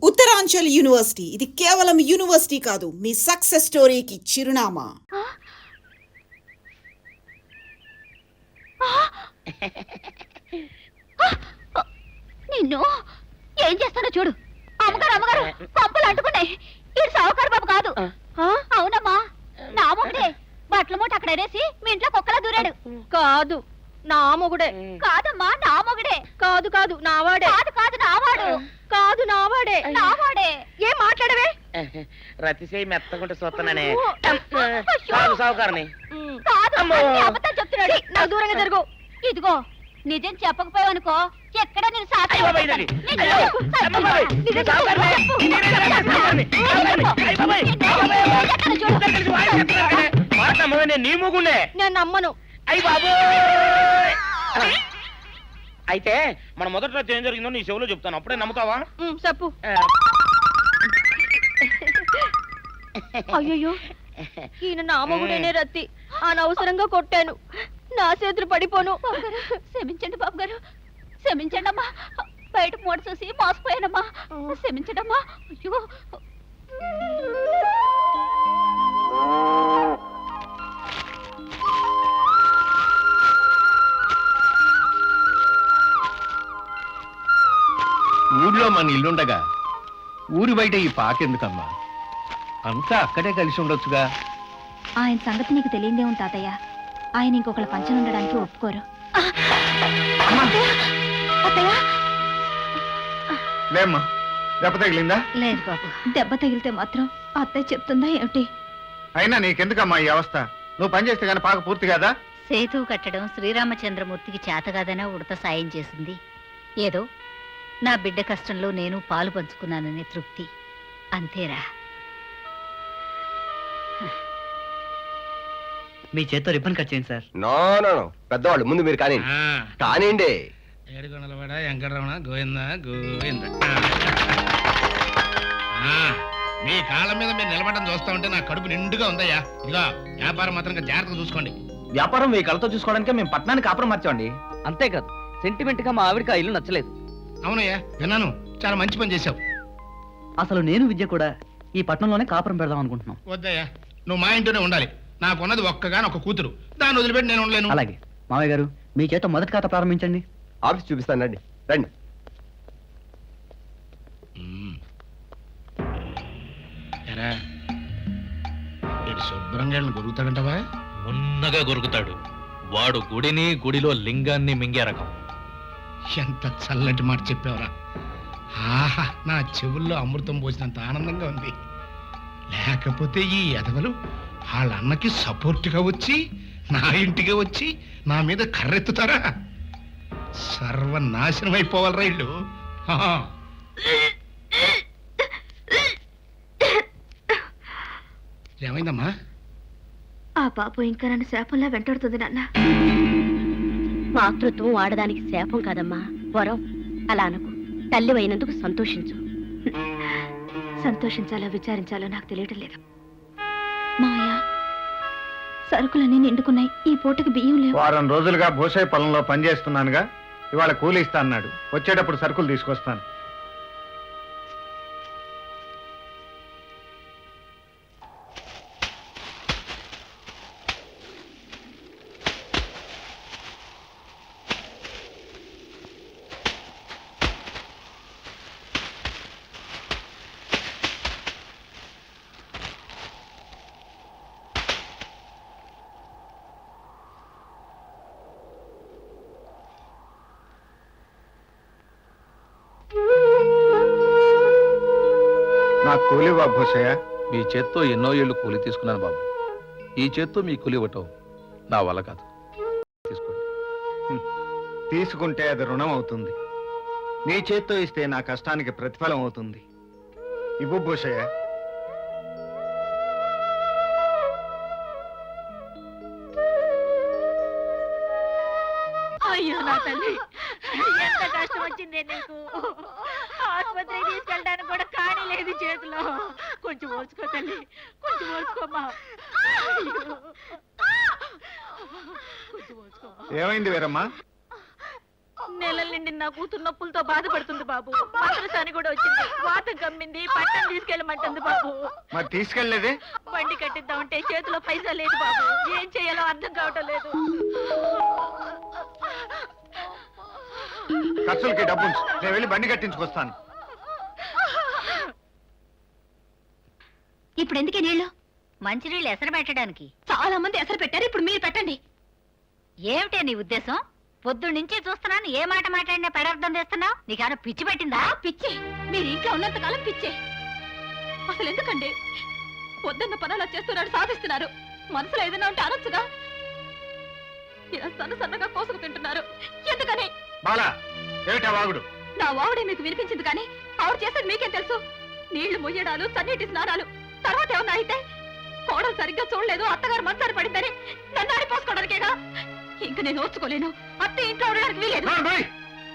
Uttaranchal university ఇది కేవలం university కాదు, మీ సక్సెస్ స్టోరీకి చిరునామా. నిన్ను ఏం చేస్తానో చూడు. అమ్మగారు అమ్మగారు పంపలు అంటుకున్నాయి. ఇది సావుకారు బాబు కాదు. అవునమ్మా, నా మొగుడే. బట్టల మూట అక్కడ ఎరేసి మీ ఇంట్లో కుక్కలా దూరాడు. కాదు, నా మొగుడే. కాదమ్మా, నా మొగుడే. కాదు కాదు, నావాడే. కాదు కాదు, నావాడు. కాదు, నావాడే. నావాడే. ఏం మాట్లాడవే? రతిసేయి మెత్తకుంటే చూస్తున్నానే. అయ్యో. కాదు సావుకారని. కాదు, అమ్మో. అన్ని అబద్ధాలు చెప్తున్నాడు. నాకు దూరంగా జరుగు. ఇదిగో, నిజం చెప్పకపోయావనుకో ఎక్కడ నేను అయ్య బాబాయ్ ఇది. అమ్మ బాబాయ్, ఇది సావుకారని. ఇది సావుకారని. అయ్య బాబాయ్, ఇద్దరు కలిసి వాయిస్ చెప్తున్నారే. మాట నమ్మవే, నేను నీ మూగుండే. నేను నమ్మను. అయ్య బాబోయ్. అయితే మన మొదటి రాత్రి ఏం జరిగిందో నీ చెవులో చెప్తాను, అప్పుడే నమ్ముతావా? చెప్పు. అయ్యో, ఈయన నా మొగుడేనే రత్తి. అనవసరంగా కొట్టాను. నా చేతులు పడిపోను. క్షమించండి బాబు గారు, క్షమించండి అమ్మా. బయట మూట చూసి మోసపోయానమ్మా. క్షమించండి అమ్మా. అయ్యో, ఊర్లో మన ఇల్లుండగా ఊరి బయట ఈ పాకెందుకమ్మా? అంతా అక్కడే కలిసి ఉండొచ్చుగా. ఆయన సంగతి నీకు తెలియదే ఉంది తాతయ్య. ఆయన ఇంకొకళ్ళ పంచన ఉండడానికి ఒప్పుకోరు. లేమ్మా, దెబ్బ తగిలిందా? లేదు బాబు, దెబ్బ తగిలితే మాత్రం అత్తయ్య చెప్తుందా ఏమిటి? అయినా నీకెందుకమ్మా ఈ అవస్థ? నువ్వు పని చేస్తే గానీ పాక పూర్తి కాదా? సేతు కట్టడం శ్రీరామచంద్రమూర్తికి చేతగాదనే ఉడత సాయం చేసింది. ఏదో నా బిడ్డ కష్టంలో నేను పాలు పంచుకున్నాననే తృప్తి, అంతేరా. మీ చేత్తో రిబ్బన్ కట్ చేయండి సార్. నో నో నో, పెద్దవాళ్ళు ముందు మీరు కానీ కానివ్వండి. ఏడుకొండలవాడ వెంకటరమణ గోవింద గోవింద. మీ కాళ్ళ మీద మీరు నిలబడడం చూస్తా ఉంటే నా కడుపు నిండుగా ఉందయ్యా. ఇదిగో వ్యాపారం మాత్రం జాగ్రత్తగా చూసుకోండి. వ్యాపారం మీ కళ్ళతో చూసుకోవడానికి మేము పట్టణానికి కాపురం మార్చామండి. అంతేకాదు, సెంటిమెంట్ గా మా ఆవిడకి ఆ ఇల్లు నచ్చలేదు. అవునయ్యా, విన్నాను. చాలా మంచి పని చేశావు. అసలు నేను విద్య కూడా ఈ పట్టణంలోనే కాపురం పెడదాం అనుకుంటున్నాం. వద్దయ్యా, నువ్వు మా ఇంట్లోనే ఉండాలి. నాకున్నది ఒక్కగాని ఒక కూతురు, దాన్ని వదిలిపెట్టి నేను ఉండలేను. అలాగే మావయ్య గారు, మీ చేత మొదటి ఖాతా ప్రారంభించండి. ఆఫీస్ చూపిస్తాను, రండి రండి. ఎరా, శుభ్రంగా గొరుగుతాడంటవా? ఉన్నగా గొరుగుతాడు. వాడు గుడిని, గుడిలో లింగాన్ని మింగే రకం. ఎంత చల్లటి మాట చెప్పావురా. ఆహా, నా చెవుల్లో అమృతం పోసినంత ఆనందంగా ఉంది. లేకపోతే ఈ ఎదవలు వాళ్ళ అన్నకి సపోర్ట్గా వచ్చి నా ఇంటికి వచ్చి నా మీద కర్రెత్తుతారా? సర్వనాశనం అయిపోవాలరా ఇల్లు. ఏమైందమ్మా? ఆ పాపం ఇంకా నన్ను శాపంలా వెంటాడుతుంది నాన్న. మాతృత్వం ఆడదానికి శాపం కాదమ్మా, వరం. అలా అనకు. తల్లి అయినందుకు సంతోషించు. సంతోషించాలో విచారించాలో నాకు తెలియటం లేదు. మావయ్య, సరుకులన్నీ నిండుకున్నాయి. ఈ పూటకి బియ్యం లేవు. వారం రోజులుగా భూసాయి పొలంలో పనిచేస్తున్నానుగా, ఇవాళ కూలి ఇస్తా అన్నాడు. వచ్చేటప్పుడు సరుకులు తీసుకొస్తాను. నాకు కూలి బాబు భూసయ్య. మీ చేత్తో ఎన్నో ఏళ్ళు కూలి తీసుకున్నాను బాబు. ఈ చేత్తో మీ కూలి ఇవ్వటం నా వల్ల కాదు. తీసుకోండి. తీసుకుంటే అది రుణం అవుతుంది. నీ చేత్తో ఇస్తే నా కష్టానికి ప్రతిఫలం అవుతుంది. ఇవ్వు భూషయ్య. అయ్యో నా తల్లి, ఎంత కష్టం వచ్చిందే నీకు. ఆసుపత్రికి తీసుకెళ్ళడానికి కూడా కానీ లేదు చేతిలో. కొంచెం ఓర్చుకో తల్లి, కొంచెం ఓర్చుకోమ్మా. ఏమైంది వీరమ్మా? నెలల నుండి నా కూతురు నొప్పులతో బాధపడుతుంది బాబు. మంత్రసాని కూడా వచ్చింది, వాతం కమ్మింది, పట్టణం తీసుకెళ్ళమంటుంది బాబు. మరి తీసుకెళ్లేదే? బండి కట్టిద్దామంటే చేతిలో పైసా లేదు బాబు. ఏం చేయాలో అర్థం కావటం లేదు. ఖర్చులకి డబ్బు ఉంచు, నేను వెళ్ళి బండి కట్టించుకొస్తాను. ఇప్పుడు ఎందుకే నీళ్ళు? మంచినీళ్ళు ఎసరు పెట్టడానికి. చాలా మంది ఎసరు పెట్టారు, ఇప్పుడు మీరు పెట్టండి. ఏమిటే నీ ఉద్దేశం? పొద్దున్నుంచి చూస్తున్నాను, ఏ మాట మాట్లాడినా పదార్థం తెస్తున్నావు. నీకేమైనా పిచ్చి పెట్టిందా? పిచ్చే, మీరు ఇంట్లో ఉన్నంత కాలం పిచ్చే. అసలు ఎందుకండి పొద్దున్న పనులు చేస్తున్నారు, సాధిస్తున్నారు, మనసులో ఏదైనా ఉంటే అనొచ్చుగా. ఇలా సన్న సన్నగా కోసుకు తింటున్నారు, ఎందుకని? బాలా, ఏమిటా వాగుడు? నా వావుడే మీకు వినిపించింది కానీ ఆవిడ చేసేది మీకేం తెలుసు? నీళ్లు మొయ్యడాలు, చన్నీటి స్నానాలు, తర్వాత ఏమన్నా అయితే కోడలు సరిగ్గా చూడలేదు, అత్తగారు మనసారి పడిందని నన్ను ఆడిపోసుకోవడానికేగా. ఇంక నేను ఓర్చుకోలేను, అత్త ఇంట్లో ఉండడానికి వీలేదు.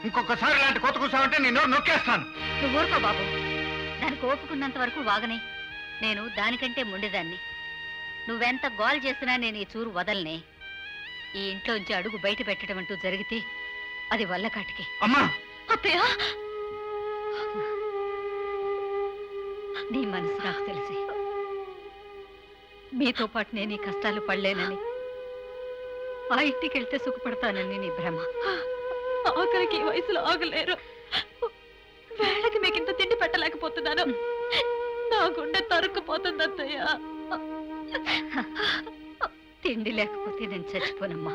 ఇంకొకసారి ఇలాంటి కొత్త కూర్చోమంటే నేను నొక్కేస్తాను. నువ్వు ఊరుకో బాబు, దానికి ఓపుకున్నంత వరకు వాగనే. నేను దానికంటే ముండేదాన్ని. నువ్వెంత గోల్ చేసినా నేను ఈ చూరు వదలనే. ఈ ఇంట్లోంచి అడుగు బయట పెట్టడం అంటూ జరిగితే అది వల్ల కాటికి. అమ్మా, అత్తయ్య, నీ మనసు నాకు తెలిసి మీతో పాటు నేను ఈ కష్టాలు పడలేనని, ఆ ఇంటికి వెళ్తే సుఖపడతానని నీ భ్రమ. ఆఖరికి ఈ వయసులో ఆగలేరు. వేళకి మీకు ఇంత తిండి పెట్టలేకపోతున్నాను. నా గుండె తరుక్కుపోతుంది అత్తయ్య. తిండి లేకపోతే నేను చచ్చిపోనమ్మా.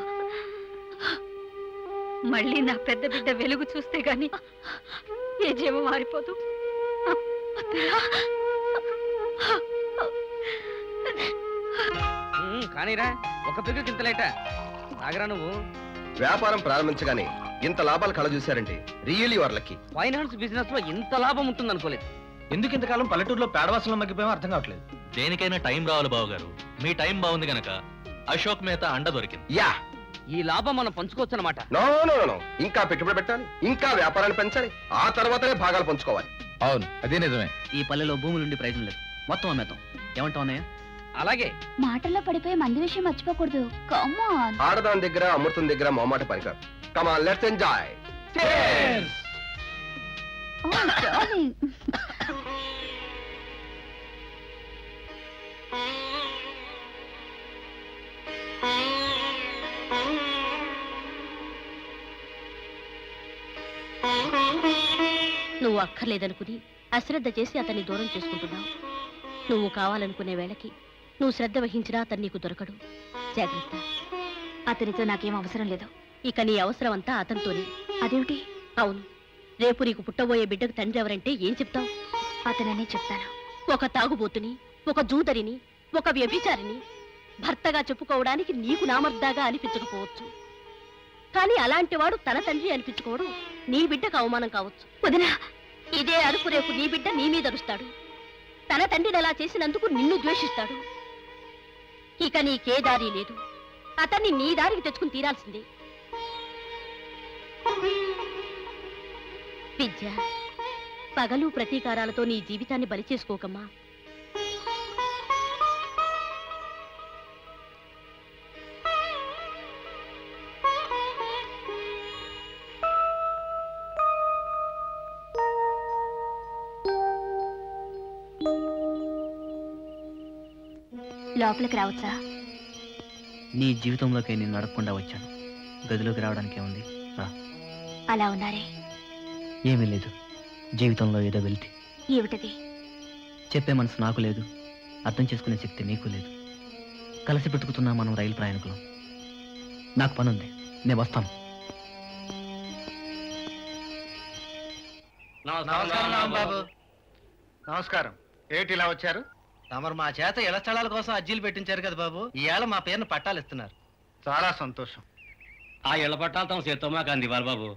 మళ్ళీ నా పెద్ద బిడ్డ వెలుగు చూస్తే గాని ఏ జీవం మారిపోదు. కానీరా, ఒక పిగ్గు కింతలేట ఆగరా. నువ్వు వ్యాపారం ప్రారంభించగానే ఇంత లాభాలు కళ చూశారంటే రియల్లీ వర్లకి. ఫైనాన్స్ బిజినెస్ లో ఇంత లాభం ఉంటుంది అనుకోలేదు. ఎందుకు ఇంతకాలం పల్లెటూరులో పేడవాసంలో మగ్గిపోయామో అర్థం కావట్లేదు. దేనికైనా టైం రావాలి బావగారు. మీ టైం బాగుంది గనక అశోక్ మేత అండ దొరికింది. యా, ఈ లాభం మనం పంచుకోవచ్చు అనమాట. నో నో నో, ఇంకా పెట్టుబడి పెట్టాలి, ఇంకా వ్యాపారాన్ని పెంచాలి, ఆ తర్వాతనే భాగాలు పంచుకోవాలి. అవును, అదే నిజమే. ఈ పల్లెలో భూములుండి ప్రయోజనం లేదు, మొత్తం అమ్మేద్దాం. ఏమంటావు అన్నయ్య? అలాగే. మాటల్లో పడిపోయి మంది విషయం మర్చిపోకూడదు. Come on. ఆడదాని దగ్గర అమృతం దగ్గర మొహమాట పరికారు. Come on, let's enjoy. Oh darling. నువ్వు అక్కర్లేదనుకుని అశ్రద్ధ చేసి అతన్ని దూరం చేసుకుంటున్నావు. నువ్వు కావాలనుకునే వేళకి నువ్వు శ్రద్ధ వహించినా అతను నీకు దొరకడు. జాగ్రత్త. అతనితో నాకేం అవసరం లేదు. ఇక నీ అవసరం అంతా అతనితోనే. అదేమిటి? అవును, రేపు నీకు పుట్టబోయే బిడ్డకు తండ్రి ఎవరంటే ఏం చెప్తావు? అతననే చెప్తాను. ఒక తాగుబోతుని, ఒక జూదరిని, ఒక వ్యభిచారిని భర్తగా చెప్పుకోవడానికి నీకు నామర్దాగా అనిపించకపోవచ్చు, కానీ అలాంటి వాడు తన తండ్రి అనిపించుకోవడం నీ బిడ్డకు అవమానం కావచ్చు. వదినా, ఇదే అరుపు రేపు నీ బిడ్డ నీ మీద అరుస్తాడు. తన తండ్రిని అలా చేసినందుకు నిన్ను ద్వేషిస్తాడు. ఇక నీకే దారి లేదు, అతన్ని నీ దారికి తెచ్చుకుని తీరాల్సిందే. విద్య, పగలు ప్రతీకారాలతో నీ జీవితాన్ని బలి చేసుకోకమ్మా. లోపలికి రావచ్చా? నీ జీవితంలోకి నేను నడకుండా వచ్చాను. గదిలోకి రావడానికి ఏముంది? రా. అలా ఉన్నారే. ఏమీ లేదు, జీవితంలో ఏదో వెళ్తే. ఏమిటది? చెప్పే మనసు నాకు లేదు, అర్థం చేసుకునే శక్తి నీకు లేదు. కలిసి పెట్టుకుతున్నా మనం రైలు ప్రయాణికులం. నాకు పనుంది, నేను వస్తాను. నమస్కారం. ఏమిటి ఇలా వచ్చారు? తమరు మా చేత ఇళ్ల స్థలాల కోసం అర్జీలు పెట్టించారు కదా బాబు. ఇవాళ మా పేరును పట్టాలు ఇస్తున్నారు. చాలా సంతోషం. ఆ ఇళ్ల పట్టాలు తమ చేత్తో మాకు అందివ్వాలి బాబు.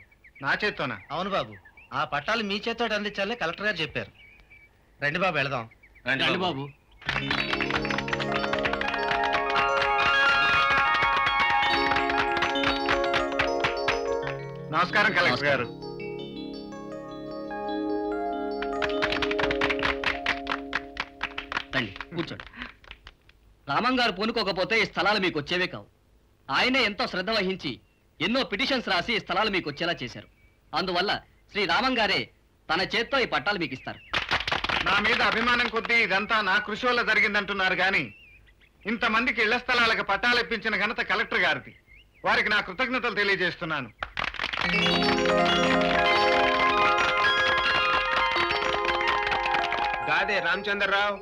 నా చేత్తోనా? అవును బాబు, ఆ పట్టాలు మీ చేతితో అందించాలని కలెక్టర్ గారు చెప్పారు. రండి బాబు, వెళదాం. రండి బాబు. నమస్కారం కలెక్టర్ గారు. రండి, కూర్చోండి. రామం గారు పూనుకోకపోతే ఈ స్థలాలు మీకు వచ్చేవే కావు. ఆయనే ఎంతో శ్రద్ధ వహించి ఎన్నో పిటిషన్స్ రాసి ఈ స్థలాలు మీకు వచ్చేలా చేశారు. అందువల్ల శ్రీ రామం గారే తన చేత్తో ఈ పట్టాలు మీకు ఇస్తారు. నా మీద అభిమానం కొద్దీ ఇదంతా నా కృషి వల్ల జరిగిందంటున్నారు కానీ ఇంతమందికి ఇళ్ల స్థలాలకు పట్టాలు ఇప్పించిన ఘనత కలెక్టర్ గారిది. వారికి నా కృతజ్ఞతలు తెలియజేస్తున్నాను. గాదే రామచంద్రరావు,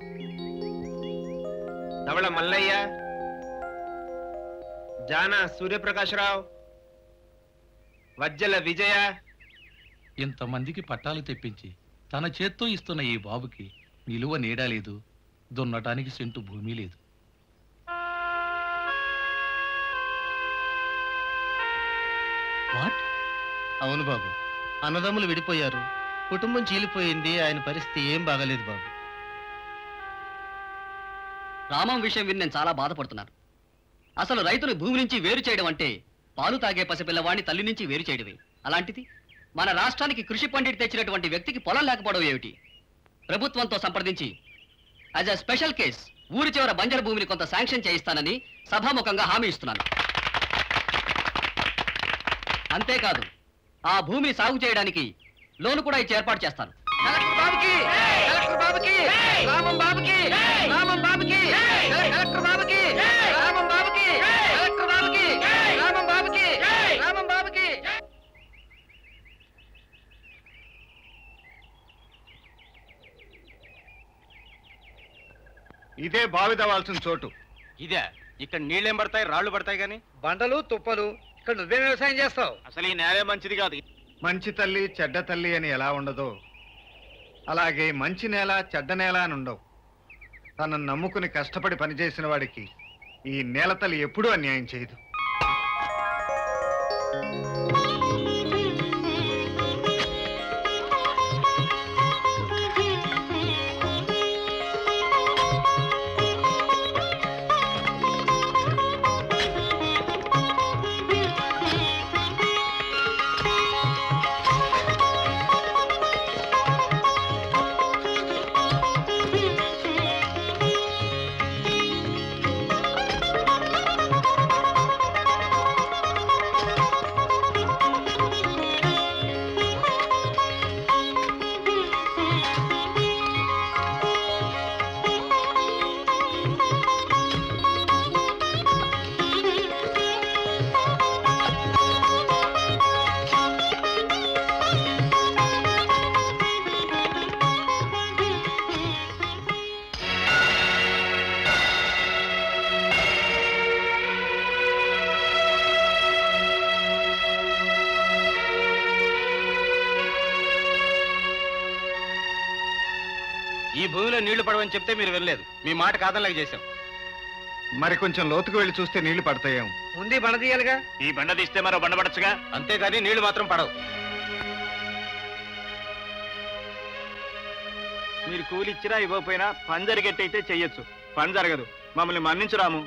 ధవళ మల్లయ్య, జానా సూర్యప్రకాశరావు, వజ్జల విజయ. ఇంతమందికి పట్టాలు తెప్పించి తన చేత్తో ఇస్తున్న ఈ బాబుకి నిలువ నీడ లేదు, దున్నటానికి సెంటు భూమి లేదు. వాట్? అవును బాబు, అన్నదమ్ములు విడిపోయారు, కుటుంబం చీలిపోయింది. ఆయన పరిస్థితి ఏం బాగలేదు బాబు. రామం విషయం విని నేను చాలా బాధపడుతున్నాను. అసలు రైతులు భూమి నుంచి వేరు చేయడం అంటే పాలు తాగే పసిపిల్లవాడిని తల్లి నుంచి వేరు చేయడమే. అలాంటిది మన రాష్ట్రానికి కృషి పండిట్ తెచ్చినటువంటి వ్యక్తికి పొలం లేకపోవడం ఏమిటి? ప్రభుత్వంతో సంప్రదించి యాజ్ అ స్పెషల్ కేస్ ఊరి చివర బంజరు భూమిని కొంత శాంక్షన్ చేయిస్తానని సభాముఖంగా హామీ ఇస్తున్నాను. అంతేకాదు, ఆ భూమిని సాగు చేయడానికి లోను కూడా ఇచ్చి ఏర్పాటు చేస్తాను. కలెక్టర్ బాబుకి, కలెక్టర్ బాబుకి, రామం బాబుకి, రామం బాబుకి, కలెక్టర్ బాబుకి, రామం బాబుకి, కలెక్టర్ బాబుకి, రామం బాబుకి, రామం బాబుకి. ఇదే బావి తవ్వాల్సిన చోటు. ఇదే ఇక్కడ నీళ్ళేం పడతాయి, రాళ్ళు పడతాయి కానీ బండలు తుప్పలు. ఇక్కడ నువ్వేం వ్యవసాయం చేస్తావు? అసలు ఈ నేలే మంచిది కాదు. మంచి తల్లి చెడ్డ తల్లి అని ఎలా ఉండదో అలాగే మంచి నేల చెడ్డ నేల అని ఉండవు. తనను నమ్ముకుని కష్టపడి పనిచేసిన వాడికి ఈ నేల తల్లి ఎప్పుడూ అన్యాయం చేయదు. ఈ భూమిలో నీళ్లు పడవని చెప్తే మీరు వెళ్ళలేదు. మీ మాట కాదనలాగా చేశాం. మరి కొంచెం లోతుకు వెళ్ళి చూస్తే నీళ్లు పడతాయేమో. ముందు బండ తీయాలిగా. ఈ బండ తీస్తే మరో బండ పడచ్చుగా. అంతేగాని నీళ్లు మాత్రం పడవు. మీరు కూలి ఇచ్చినా ఇవ్వకపోయినా పని జరిగేట్టయితే చెయ్యొచ్చు. పని జరగదు. మమ్మల్ని మన్నించురాము.